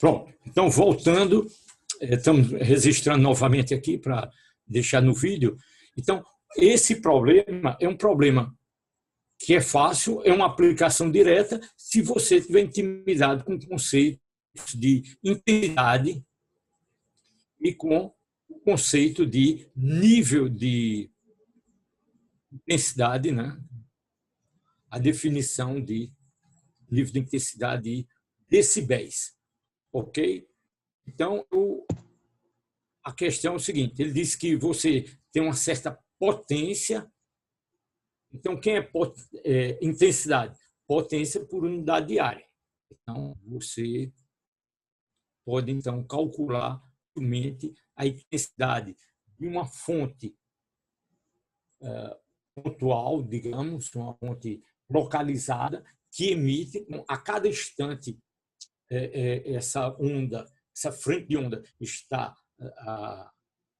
Pronto. Então, voltando, estamos registrando novamente aqui para deixar no vídeo. Então, esse problema é um problema que é fácil, é uma aplicação direta se você tiver intimidade com conceitos de intensidade e com o conceito de nível de intensidade, né? A definição de nível de intensidade de decibéis. Ok? Então, a questão é o seguinte, ele diz que você tem uma certa potência. Então, quem é intensidade? Potência por unidade de área. Então, você pode, então, calcular facilmente a intensidade de uma fonte pontual, digamos, uma fonte localizada, que emite a cada instante essa onda, essa frente de onda está a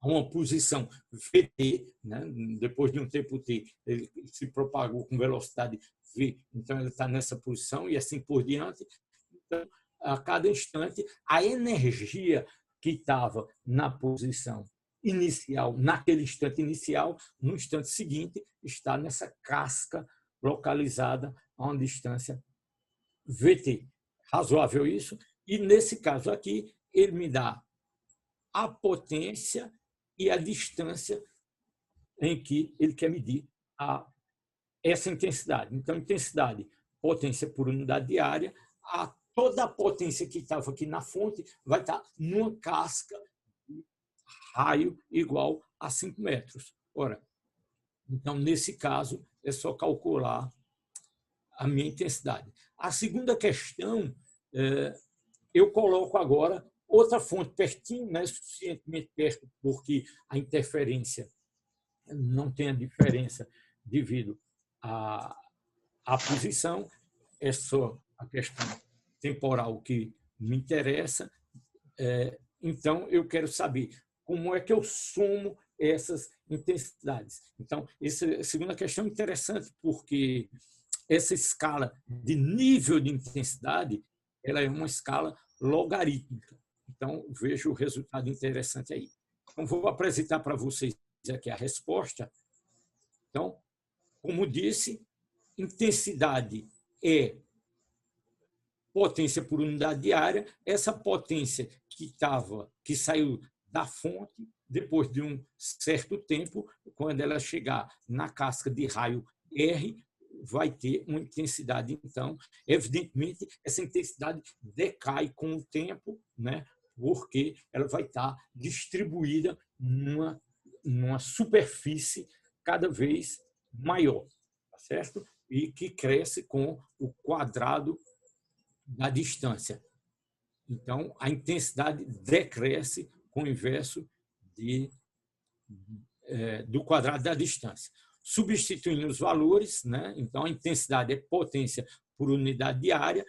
uma posição VT, né? Depois de um tempo T, ele se propagou com velocidade V, então ele está nessa posição e assim por diante. Então, a cada instante, a energia que estava na posição inicial, naquele instante inicial, no instante seguinte, está nessa casca localizada a uma distância VT. Razoável isso? E, nesse caso aqui, ele me dá a potência e a distância em que ele quer medir essa intensidade. Então, intensidade, potência por unidade de área, toda a potência que estava aqui na fonte vai estar numa casca de raio igual a 5 metros. Ora, então, nesse caso, é só calcular a minha intensidade. A segunda questão, eu coloco agora outra fonte pertinho, né, suficientemente perto, porque a interferência não tem a diferença devido à posição, é só a questão temporal que me interessa. Então, eu quero saber como é que eu somo essas intensidades. Então, essa segunda questão é interessante, porque essa escala de nível de intensidade ela é uma escala logarítmica. Então, vejo o resultado interessante aí. Então, vou apresentar para vocês aqui a resposta. Então, como disse, intensidade é potência por unidade de área. Essa potência que saiu da fonte, depois de um certo tempo, quando ela chegar na casca de raio R, vai ter uma intensidade. Então, evidentemente, essa intensidade decai com o tempo, né? Porque ela vai estar distribuída numa superfície cada vez maior, tá certo? E que cresce com o quadrado da distância. Então, a intensidade decresce com o inverso do quadrado da distância. Substituindo os valores, né? Então, a intensidade é potência por unidade de área,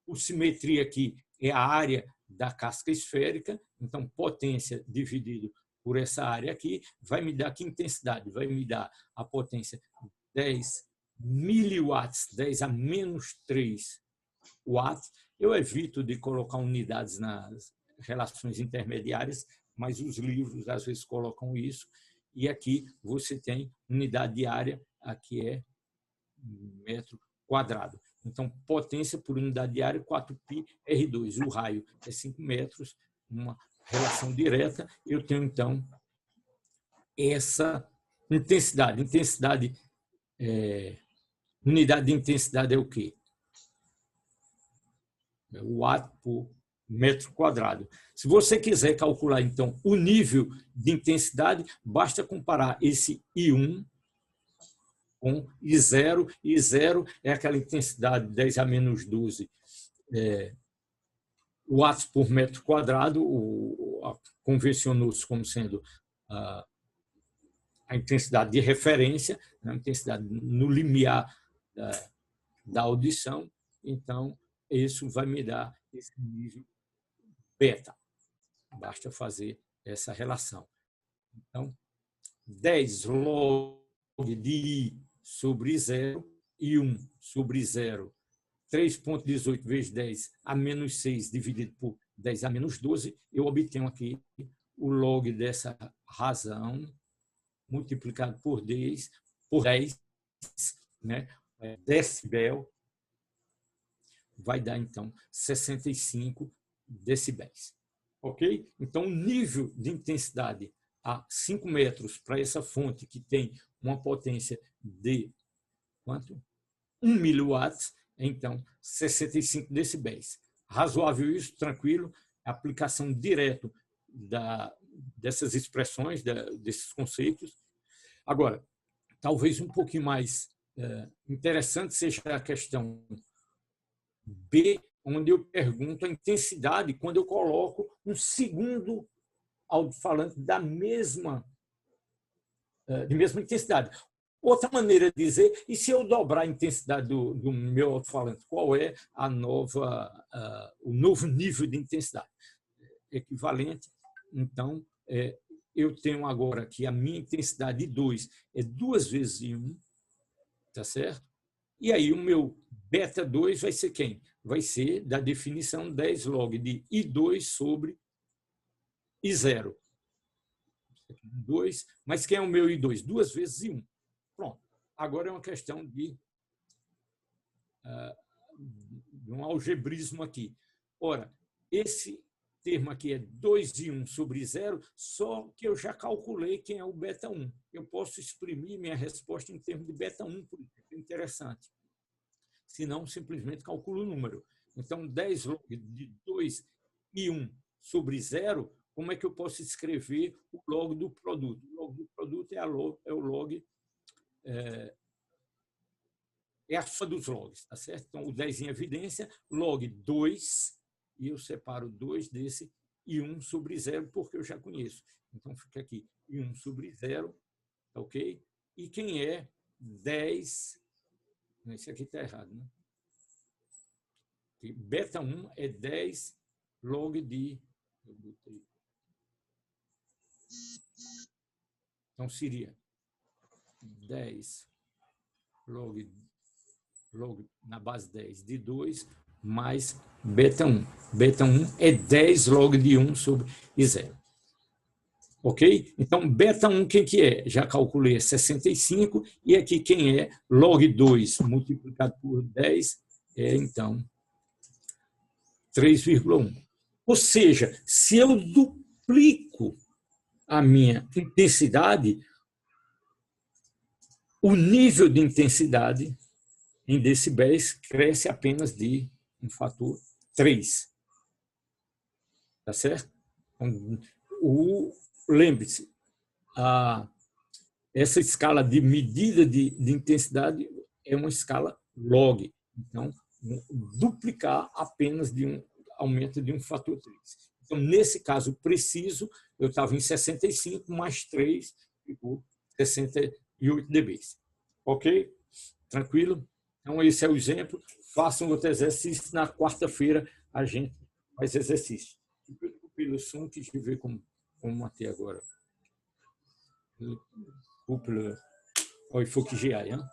a simetria aqui é a área da casca esférica, então, potência dividido por essa área aqui, vai me dar que intensidade? Vai me dar a potência 10 miliwatts, 10 a menos 3 watts. Eu evito de colocar unidades nas relações intermediárias, mas os livros às vezes colocam isso. E aqui você tem unidade de área, aqui é metro quadrado. Então, potência por unidade de área, 4π R2. O raio é 5 metros, uma relação direta. Eu tenho, então, essa intensidade. Unidade de intensidade é o quê? O watt por metro quadrado. Se você quiser calcular, então, o nível de intensidade, basta comparar esse I1 com I0. I0 é aquela intensidade 10 a menos 12 watts por metro quadrado, convencionou-se como sendo a intensidade de referência, a intensidade no limiar da audição. Então, isso vai me dar esse nível beta. Basta fazer essa relação. Então, 10 log de I sobre 0, I1 sobre 0, 3,18 vezes 10 a menos 6 dividido por 10 a menos 12, eu obtenho aqui o log dessa razão multiplicado por 10, né? Decibel, vai dar, então, 65 decibéis. Ok? Então, o nível de intensidade a 5 metros para essa fonte que tem uma potência de quanto? 1 miliwatts, então 65 decibéis. Razoável isso, tranquilo, aplicação direta dessas expressões, desses conceitos. Agora, talvez um pouquinho mais interessante seja a questão B, onde eu pergunto a intensidade quando eu coloco um segundo alto-falante de mesma intensidade. Outra maneira de dizer, e se eu dobrar a intensidade do meu alto-falante, qual é o novo nível de intensidade? Equivalente, então, eu tenho agora aqui a minha intensidade de 2 é 2 vezes I1, tá certo? E aí o meu beta 2 vai ser quem? Vai ser da definição 10 log de I2 sobre I0. 2, mas quem é o meu I2? 2 vezes I1. Pronto. Agora é uma questão de um algebrismo aqui. Ora, esse termo aqui é 2I1 sobre 0, só que eu já calculei quem é o beta 1. Eu posso exprimir minha resposta em termos de beta 1, por isso é interessante. Se não, simplesmente calculo o número. Então, 10 log de 2I1 sobre 0, como é que eu posso escrever o log do produto? O log do produto é o log, é a soma dos logs, tá certo? Então, o 10 em evidência, log 2, e eu separo 2 desse I1 sobre 0, porque eu já conheço. Então, fica aqui I1 sobre 0, ok? E quem é 10... Esse aqui está errado, né? Beta 1 é 10 log de... Então, seria 10 log na base 10 de 2 mais beta 1. Beta 1 é 10 log de 1 sobre I0. Ok? Então, beta 1, quem que é? Já calculei, é 65. E aqui quem é? Log 2 multiplicado por 10 é, então, 3,1. Ou seja, se eu duplico a minha intensidade, o nível de intensidade em decibéis cresce apenas de um fator 3. Tá certo? Lembre-se, essa escala de medida de intensidade é uma escala log. Então, duplicar apenas de um aumento de um fator 3. Então, nesse caso preciso, eu estava em 65 mais 3, ficou 68 dB. Ok? Tranquilo? Então, esse é o exemplo. Façam outro exercício. Na quarta-feira, a gente faz exercício. Pelo som, que deixa eu ver como manter agora. Couple, il faut que j'y aille. Hein?